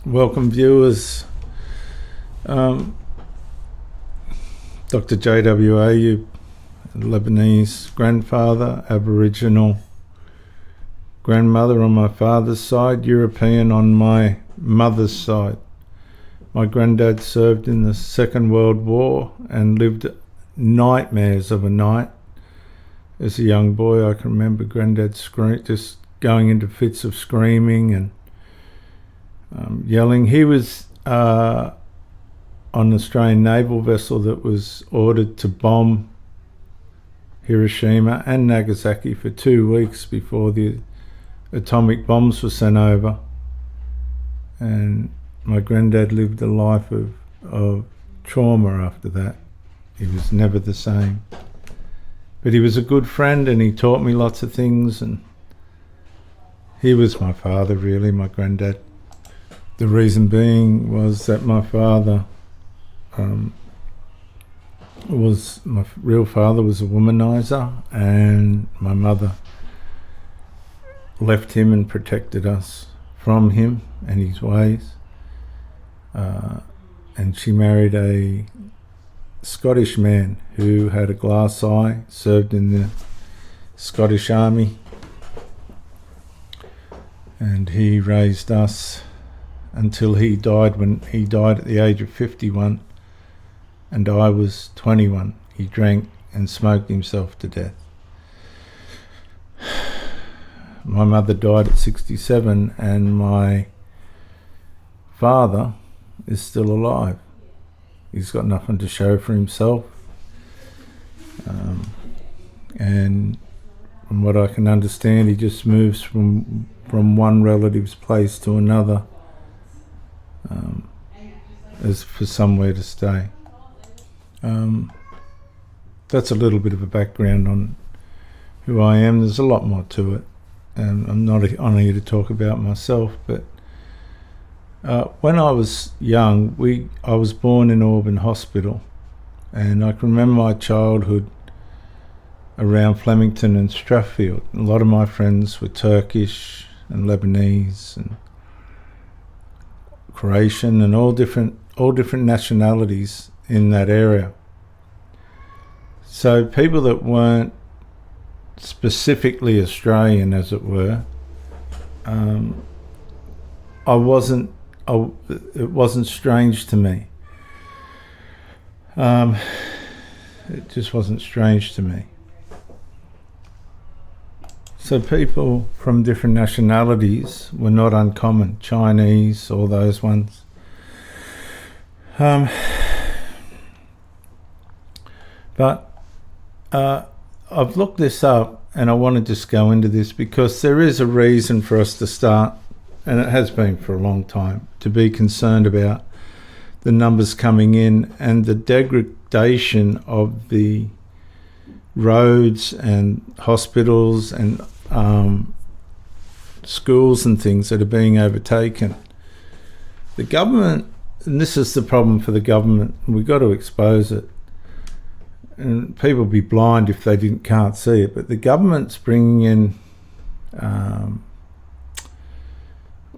Welcome viewers. Dr. JWA, you Lebanese grandfather, Aboriginal grandmother on my father's side, European on my mother's side. My granddad served in the Second World War and lived nightmares of a night. As a young boy, I can remember Granddad just going into fits of screaming and yelling. He was on an Australian naval vessel that was ordered to bomb Hiroshima and Nagasaki for 2 weeks before the atomic bombs were sent over. And my granddad lived a life of trauma after that. He was never the same. But he was a good friend and he taught me lots of things, and he was my father, really, my granddad. The reason being was that my father my real father was a womanizer, and my mother left him and protected us from him and his ways. And she married a Scottish man who had a glass eye, served in the Scottish Army, and he raised us until he died. When he died at the age of 51 and I was 21, he drank and smoked himself to death. My mother died at 67 and my father is still alive. He's got nothing to show for himself, and from what I can understand, he just moves from one relative's place to another as for somewhere to stay. That's a little bit of a background on who I am. There's a lot more to it, and I'm not on here to talk about myself, but when I was young, I was born in Auburn Hospital, and I can remember my childhood around Flemington and Strathfield. A lot of my friends were Turkish and Lebanese and Croatian and all different nationalities in that area. So people that weren't specifically Australian, as it were, it wasn't strange to me. It just wasn't strange to me. So people from different nationalities were not uncommon. Chinese, all those ones. But I've looked this up, and I want to just go into this because there is a reason for us to start, and it has been for a long time, to be concerned about the numbers coming in and the degradation of the roads and hospitals and schools and things that are being overtaken. The government, and this is the problem for the government, we've got to expose it. And people be blind if they can't see it, but the government's bringing in,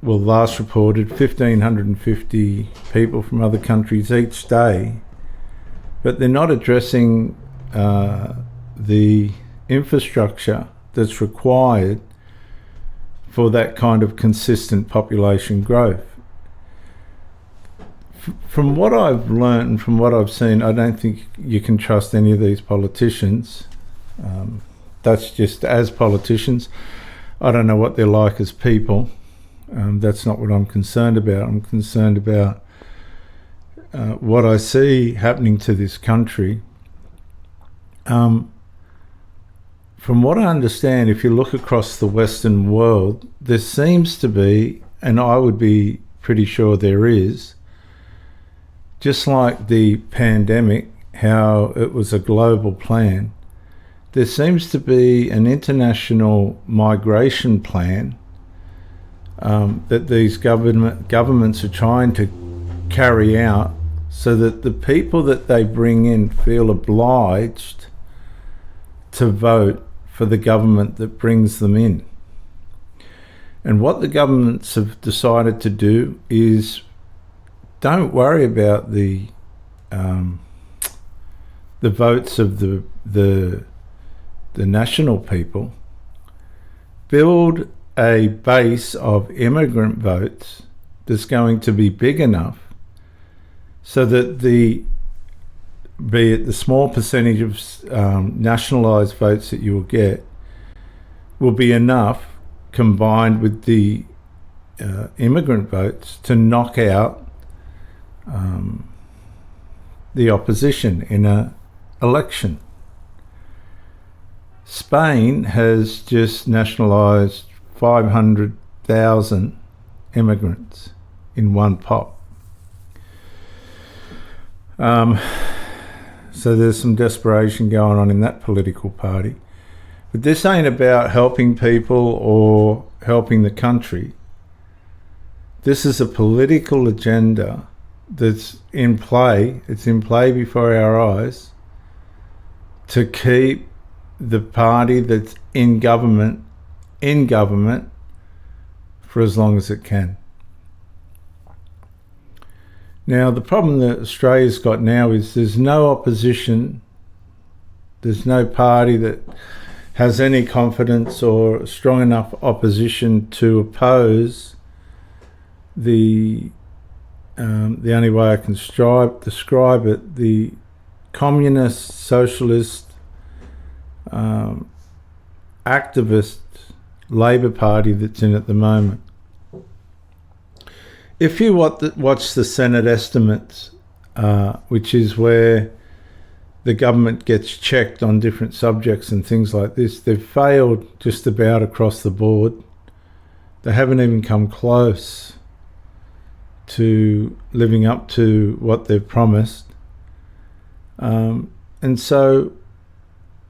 last reported 1,550 people from other countries each day, but they're not addressing the infrastructure that's required for that kind of consistent population growth. From what I've learned and from what I've seen, I don't think you can trust any of these politicians. That's just as politicians. I don't know what they're like as people. That's not what I'm concerned about. I'm concerned about what I see happening to this country. From what I understand, if you look across the Western world, there seems to be, and I would be pretty sure there is, just like the pandemic, how it was a global plan, there seems to be an international migration plan that these governments are trying to carry out so that the people that they bring in feel obliged to vote for the government that brings them in. And what the governments have decided to do is don't worry about the votes of the national people. Build a base of immigrant votes that's going to be big enough so that be it the small percentage of nationalised votes that you will get will be enough, combined with the immigrant votes, to knock out the opposition in an election. Spain has just nationalised 500,000 immigrants in one pot. So there's some desperation going on in that political party. But this ain't about helping people or helping the country. This is a political agenda that's in play. It's in play before our eyes to keep the party that's in government for as long as it can. Now, the problem that Australia's got now is there's no opposition, there's no party that has any confidence or strong enough opposition to oppose the only way I can describe it, the communist, socialist, activist Labor Party that's in at the moment. If you watch the Senate estimates, which is where the government gets checked on different subjects and things like this, they've failed just about across the board. They haven't even come close to living up to what they've promised. And so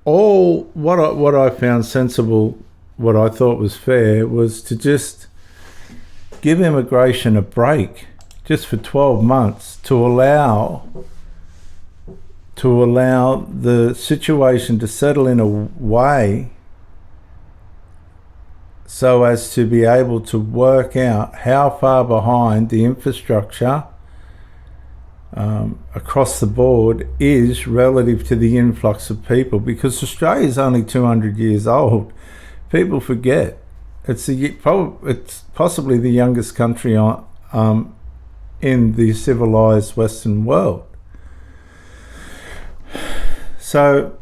what I found sensible, what I thought was fair, was to just give immigration a break just for 12 months to allow the situation to settle in a way so as to be able to work out how far behind the infrastructure across the board is relative to the influx of people, because Australia is only 200 years old. People forget. It's possibly the youngest country in the civilized Western world. So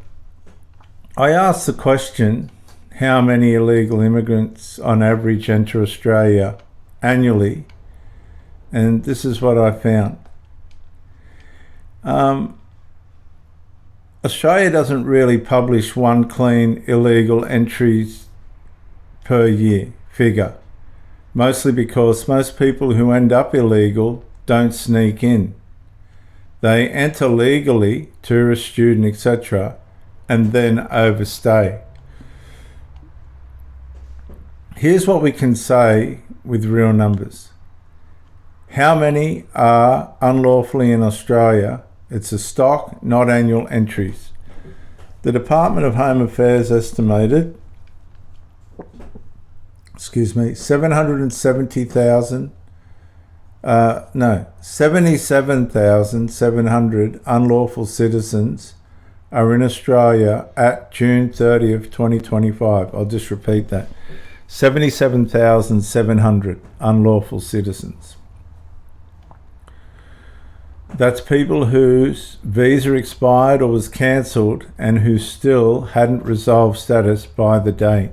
I asked the question, how many illegal immigrants on average enter Australia annually? And this is what I found. Australia doesn't really publish one clean illegal entries per year figure, mostly because most people who end up illegal don't sneak in. They enter legally, tourist, student, etc., and then overstay. Here's what we can say with real numbers. How many are unlawfully in Australia? It's a stock, not annual entries. The Department of Home Affairs estimated 77,700 unlawful citizens are in Australia at June 30th, 2025. I'll just repeat that. 77,700 unlawful citizens. That's people whose visa expired or was cancelled and who still hadn't resolved status by the date.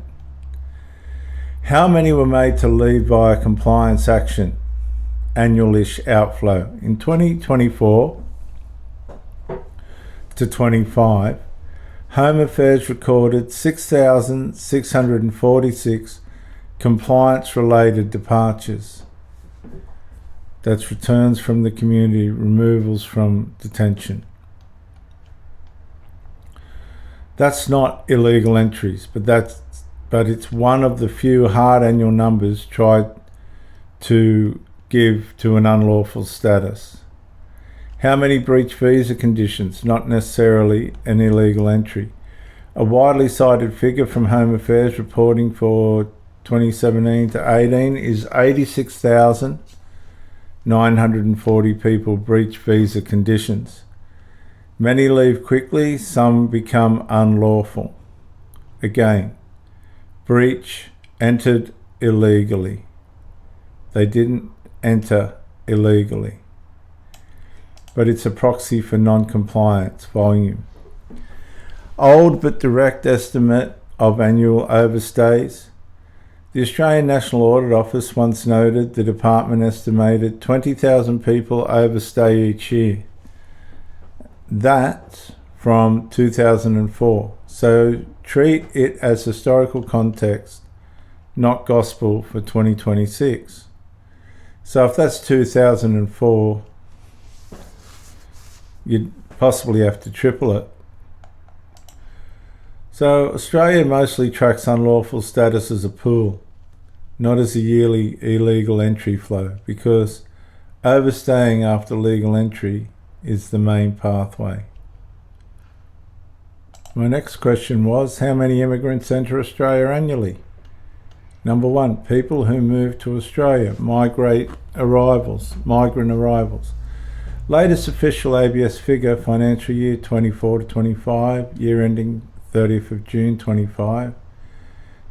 How many were made to leave via compliance action, annual-ish outflow? In 2024 to 25, Home Affairs recorded 6,646 compliance-related departures. That's returns from the community, removals from detention. That's not illegal entries, but it's one of the few hard annual numbers tried to give to an unlawful status. How many breach visa conditions? Not necessarily an illegal entry. A widely cited figure from Home Affairs reporting for 2017 to 18 is 86,940 people breach visa conditions. Many leave quickly, some become unlawful. Again, breach, entered illegally. They didn't enter illegally, but it's a proxy for non-compliance volume. Old but direct estimate of annual overstays. The Australian National Audit Office once noted the department estimated 20,000 people overstay each year. That's from 2004. So treat it as historical context, not gospel for 2026. So if that's 2004, you'd possibly have to triple it. So Australia mostly tracks unlawful status as a pool, not as a yearly illegal entry flow, because overstaying after legal entry is the main pathway. My next question was, how many immigrants enter Australia annually? Number 1, people who move to Australia, migrant arrivals. Latest official ABS figure, financial year 24 to 25, year ending 30th of June 25,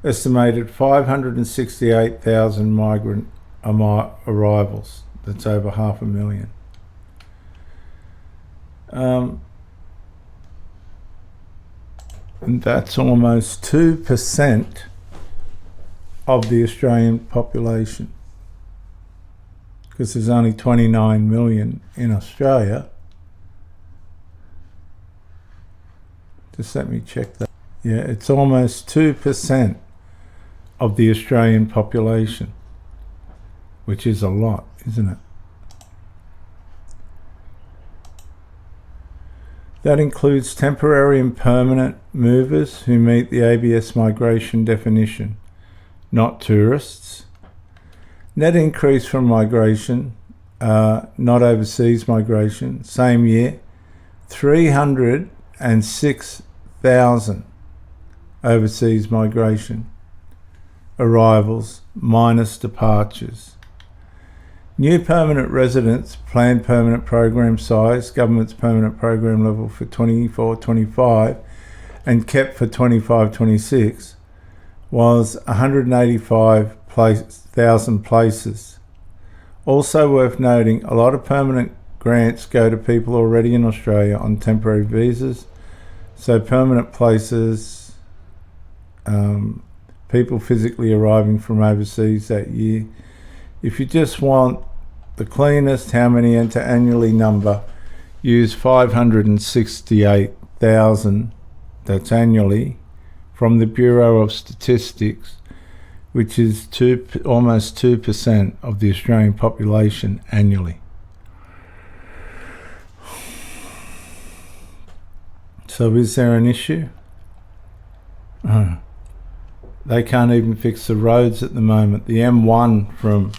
estimated 568,000 migrant arrivals. That's over 500,000. And that's almost 2% of the Australian population, because there's only 29 million in Australia. Just let me check that. Yeah, it's almost 2% of the Australian population, which is a lot, isn't it? That includes temporary and permanent movers who meet the ABS migration definition, not tourists. Net increase from migration, not overseas migration, same year, 306,000 overseas migration arrivals minus departures. New permanent residents, planned permanent program size, government's permanent program level for 24-25 and kept for 25-26 was 185,000 places. Also worth noting, a lot of permanent grants go to people already in Australia on temporary visas, so permanent places, people physically arriving from overseas that year. If you just want the cleanest how many enter annually number, use 568,000, that's annually, from the Bureau of Statistics, which is almost 2% of the Australian population annually. So is there an issue? They can't even fix the roads at the moment. The M1 from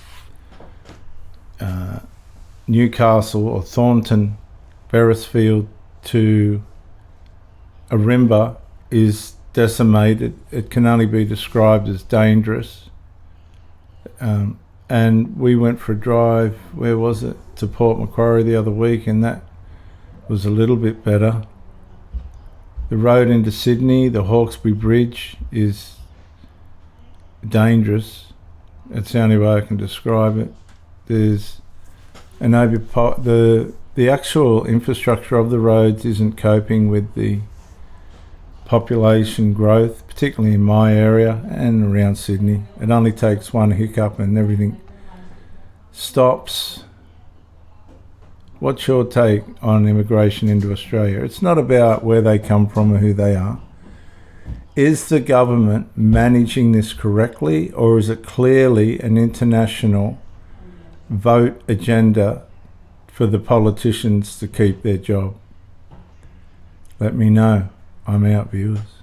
Newcastle or Thornton, Beresfield to Arimba is decimated. It can only be described as dangerous. And we went for a drive, where was it? To Port Macquarie the other week, and that was a little bit better. The road into Sydney, the Hawkesbury Bridge, is dangerous. That's the only way I can describe it. There's the actual infrastructure of the roads isn't coping with the population growth, particularly in my area and around Sydney. It only takes one hiccup and everything stops. What's your take on immigration into Australia? It's not about where they come from or who they are. Is the government managing this correctly, or is it clearly an international vote agenda for the politicians to keep their job? Let me know. I'm out, viewers.